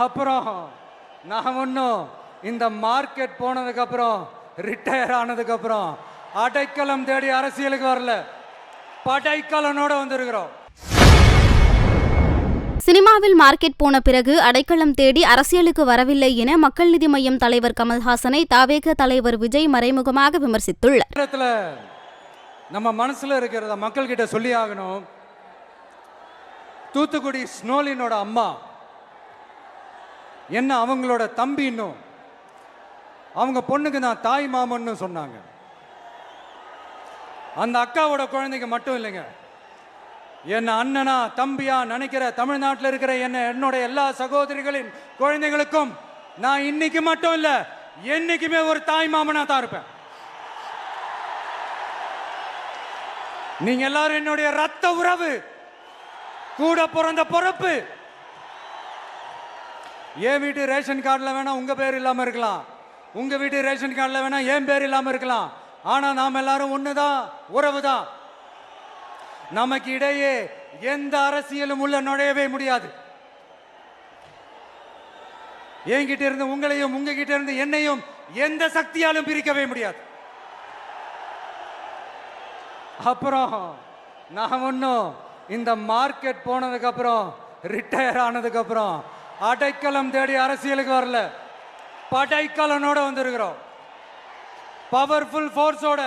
அப்புறம் நான் ஒன்றும் இந்த மார்க்கெட் போனதுக்கப்புறம் ரிட்டையர் ஆனதுக்கப்புறம் அடைக்கலம் தேடி அரசியலுக்கு வரல, படைக்கலனோட வந்திருக்கிறோம். சினிமாவில் மார்க்கெட் போன பிறகு அடைக்கலம் தேடி அரசியலுக்கு வரவில்லை என மக்கள் நீதி மய்யம் தலைவர் கமல்ஹாசனை தாவேக தலைவர் விஜய் மறைமுகமாக விமர்சித்துள்ளார். நம்ம மனசுல இருக்கிறத மக்கள் கிட்ட சொல்லி ஆகணும். தூத்துக்குடி ஸ்னோலினோட அம்மா என்ன அவங்களோட தம்பி, இன்னும் அவங்க பொண்ணுக்கு நான் தாய் மாமன்னு சொன்னாங்க. அந்த அக்காவோட குழந்தைக்கு மட்டும் இல்லைங்க, என்ன அண்ணனா தம்பியா நினைக்கிற தமிழ்நாட்டில் இருக்கிற என்னோட எல்லா சகோதரிகளின் குழந்தைகளுக்கும் நான் இன்னைக்கு மட்டும் இல்ல, என்னைக்குமே ஒரு தாய் மாமனா தான் இருப்பேன். நீங்க எல்லாரும் என்னுடைய ரத்த உறவு, கூட பிறந்த பொறுப்பு. என் வீட்டு ரேஷன் கார்டில் வேணா உங்க பேர் இல்லாம இருக்கலாம், உங்க வீட்டு ரேஷன் கார்டில் வேணா என் பேர் இல்லாம இருக்கலாம். ஆனா நாம் எல்லாரும் ஒண்ணுதான், உறவு தான். நமக்கு இடையே எந்த அரசியலும் உள்ள நுழையவே முடியாது. என்கிட்ட இருந்து உங்களையும் உங்ககிட்ட இருந்து என்னையும் எந்த சக்தியாலும் பிரிக்கவே முடியாது. அப்புறம் நான் ஒன்றும் இந்த மார்க்கெட் போனதுக்கு அப்புறம் ரிட்டையர் ஆனதுக்கு அப்புறம் அடைக்கலம் தேடி அரசியலுக்கு வரல, படைக்கலனோட வந்திருக்கிறோம். பவர்ஃபுல் ஃபோர்ஸோட,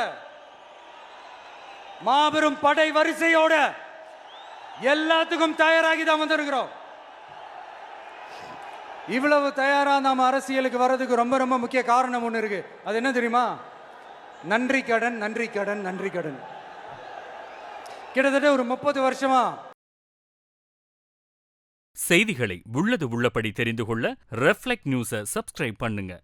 மாபெரும் படை வரிசையோட, எல்லாத்துக்கும் தயாராகி தான் வந்திருக்கிறோம். இவ்வளவு தயாரா நாம அரசியலுக்கு வர்றதுக்கு ரொம்ப ரொம்ப முக்கிய காரணம் ஒன்று இருக்கு. அது என்ன தெரியுமா? நன்றி கடன், நன்றி கடன், நன்றி கடன். கிட்டத்தட்ட ஒரு 30 வருஷமா செய்திகளை உள்ளது உள்ளபடி தெரிந்து கொள்ள ரெஃப்ளெக்ட் நியூஸை சப்ஸ்கிரைப் பண்ணுங்க.